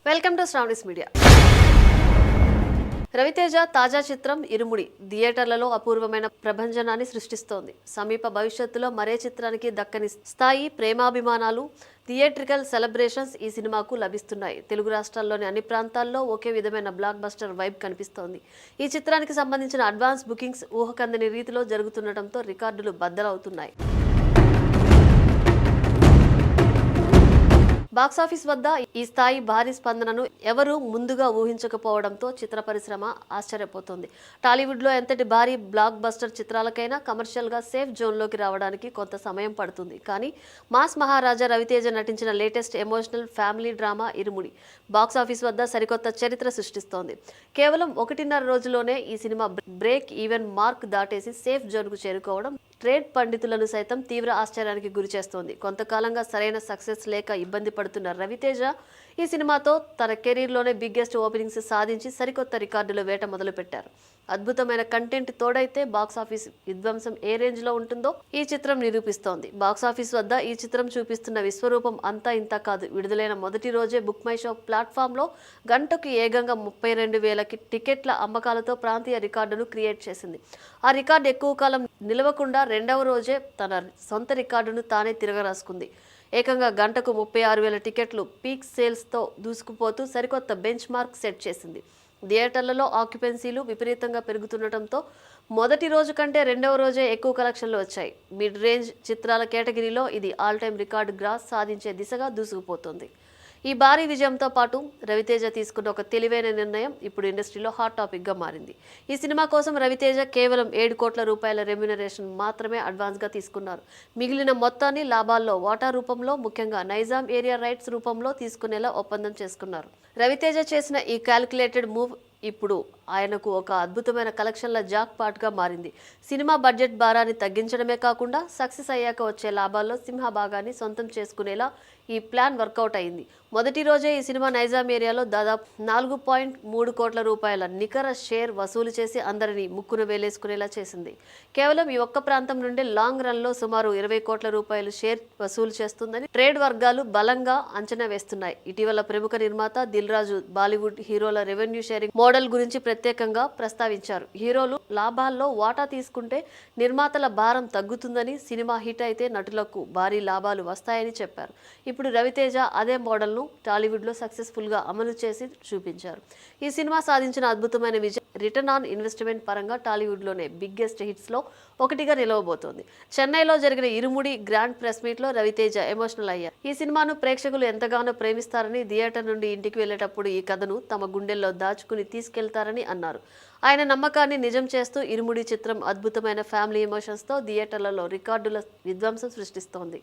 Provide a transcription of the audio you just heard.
Welcome to Sravani's media. Ravi Teja తాజా చిత్రం ఇరుముడి థియేటర్లలో అపూర్వమైన ప్రభంజనాన్ని సృష్టిస్తోంది. సమీప భవిష్యత్తులో మరే చిత్రానికి దక్కని స్థాయి ప్రేమాభిమానాలు, థియేట్రికల్ సెలబ్రేషన్స్ ఈ సినిమాకు లభిస్తున్నాయి. తెలుగు రాష్ట్రాల్లోని అన్ని ప్రాంతాల్లో ఒకే విధమైన బ్లాక్ బస్టర్ వైబ్ కనిపిస్తోంది. ఈ చిత్రానికి సంబంధించిన అడ్వాన్స్ బుకింగ్స్ ఊహకందని రీతిలో జరుగుతుండటంతో రికార్డులు బద్దలవుతున్నాయి. బాక్సాఫీస్ వద్ద ఈ స్థాయి భారీ స్పందనను ఎవరూ ముందుగా ఊహించకపోవడంతో చిత్ర పరిశ్రమ ఆశ్చర్యపోతోంది. టాలీవుడ్లో ఎంతటి భారీ బ్లాక్ బస్టర్ చిత్రాలకైనా కమర్షియల్గా సేఫ్ జోన్లోకి రావడానికి కొంత సమయం పడుతుంది. కానీ మాస్ మహారాజా రవితేజ నటించిన latest emotional family drama Irumudi box office వద్ద సరికొత్త చరిత్ర సృష్టిస్తోంది. కేవలం 1.5 రోజుల్లోనే ఈ సినిమా బ్రేక్ ఈవెన్ మార్క్ దాటేసి సేఫ్ జోన్కు చేరుకోవడం ట్రేడ్ పండితులను సైతం తీవ్ర ఆశ్చర్యానికి గురిచేస్తోంది. కొంతకాలంగా సరైన సక్సెస్ లేక ఇబ్బంది పడుతున్న రవితేజ ఈ సినిమాతో తన కెరీర్లోనే బిగ్గెస్ట్ ఓపెనింగ్స్ సాధించి సరికొత్త రికార్డుల వేట మొదలుపెట్టారు. అద్భుతమైన కంటెంట్ తోడైతే బాక్సాఫీస్ విధ్వంసం ఏ రేంజ్లో ఉంటుందో ఈ చిత్రం నిరూపిస్తోంది. బాక్సాఫీస్ వద్ద ఈ చిత్రం చూపిస్తున్న విశ్వరూపం అంతా ఇంత కాదు. విడుదలైన మొదటి రోజే బుక్ మై షో ప్లాట్ఫామ్లో గంటకు ఏకంగా 32,000 టికెట్ల అమ్మకాలతో ప్రాంతీయ రికార్డును క్రియేట్ చేసింది. ఆ రికార్డు ఎక్కువ కాలం నిలవకుండా రెండవ రోజే తన సొంత రికార్డును తానే తిరగరాసుకుంది. ఏకంగా గంటకు 36,000 టికెట్లు పీక్ సేల్స్తో దూసుకుపోతూ సరికొత్త బెంచ్ మార్క్ సెట్ చేసింది. థియేటర్లలో ఆక్యుపెన్సీలు విపరీతంగా పెరుగుతుండటంతో మొదటి రోజు కంటే రెండవ రోజే ఎక్కువ కలెక్షన్లు వచ్చాయి. మిడ్ రేంజ్ చిత్రాల కేటగిరీలో ఇది ఆల్ టైమ్ రికార్డు గ్రాస్ సాధించే దిశగా దూసుకుపోతుంది. ఈ భారీ విజయంతో పాటు రవితేజ తీసుకున్న ఒక తెలివైన నిర్ణయం ఇప్పుడు ఇండస్ట్రీలో హాట్ టాపిక్గా మారింది. ఈ సినిమా కోసం రవితేజ కేవలం 7 కోట్ల రూపాయల రెమ్యునరేషన్ మాత్రమే అడ్వాన్స్గా తీసుకున్నారు. మిగిలిన మొత్తాన్ని లాభాల్లో వాటా రూపంలో, ముఖ్యంగా నైజాం ఏరియా రైట్స్ రూపంలో తీసుకునేలా ఒప్పందం చేసుకున్నారు. రవితేజ చేసిన ఈ క్యాల్కులేటెడ్ మూవ్ ఇప్పుడు ఆయనకు ఒక అద్భుతమైన కలెక్షన్ల జాక్ పాట్గా మారింది. సినిమా బడ్జెట్ భారాన్ని తగ్గించడమే కాకుండా సక్సెస్ అయ్యాక వచ్చే లాభాల్లో సింహభాగాన్ని సొంతం చేసుకునేలా ఈ ప్లాన్ వర్కౌట్ అయింది. మొదటి రోజే ఈ సినిమా నైజాం ఏరియాలో దాదాపు 4.3 కోట్ల రూపాయల నికర షేర్ వసూలు చేసి అందరినీ ముక్కున వేలేసుకునేలా చేసింది. కేవలం ఈ ఒక్క ప్రాంతం నుండే లాంగ్ రన్లో సుమారు 20 కోట్ల రూపాయలు షేర్ వసూలు చేస్తుందని ట్రేడ్ వర్గాలు బలంగా అంచనా వేస్తున్నాయి. ఇటీవల ప్రముఖ నిర్మాత దిల్ రాజు బాలీవుడ్ హీరోల రెవెన్యూ షేరింగ్ మోడల్ గురించి ప్రత్యేకంగా ప్రస్తావించారు. హీరోలు లాభాల్లో వాటా తీసుకుంటే నిర్మాతల భారం తగ్గుతుందని, సినిమా హిట్ అయితే నటులకు భారీ లాభాలు వస్తాయని చెప్పారు. ఇప్పుడు రవితేజ అదే మోడల్ను టాలీవుడ్లో సక్సెస్ఫుల్గా అమలు చేసి చూపించారు. ఈ సినిమా సాధించిన అద్భుతమైన విజయం రిటర్న్ ఆన్ ఇన్వెస్ట్మెంట్ పరంగా టాలీవుడ్లోనే బిగ్గెస్ట్ హిట్స్లో ఒకటిగా నిలవబోతోంది. చెన్నైలో జరిగిన ఇరుముడి గ్రాండ్ ప్రెస్ మీట్లో రవితేజ ఎమోషనల్ అయ్యారు. ఈ సినిమాను ప్రేక్షకులు ఎంతగానో ప్రేమిస్తారని, థియేటర్ నుండి ఇంటికి వెళ్లేటప్పుడు ఈ కథను తమ గుండెల్లో దాచుకుని తీసుకెళ్తారని అన్నారు. ఆయన నమ్మకాన్ని నిజం చేస్తూ ఇరుముడి చిత్రం అద్భుతమైన ఫ్యామిలీ ఎమోషన్స్తో థియేటర్లలో రికార్డుల విధ్వంసం సృష్టిస్తోంది.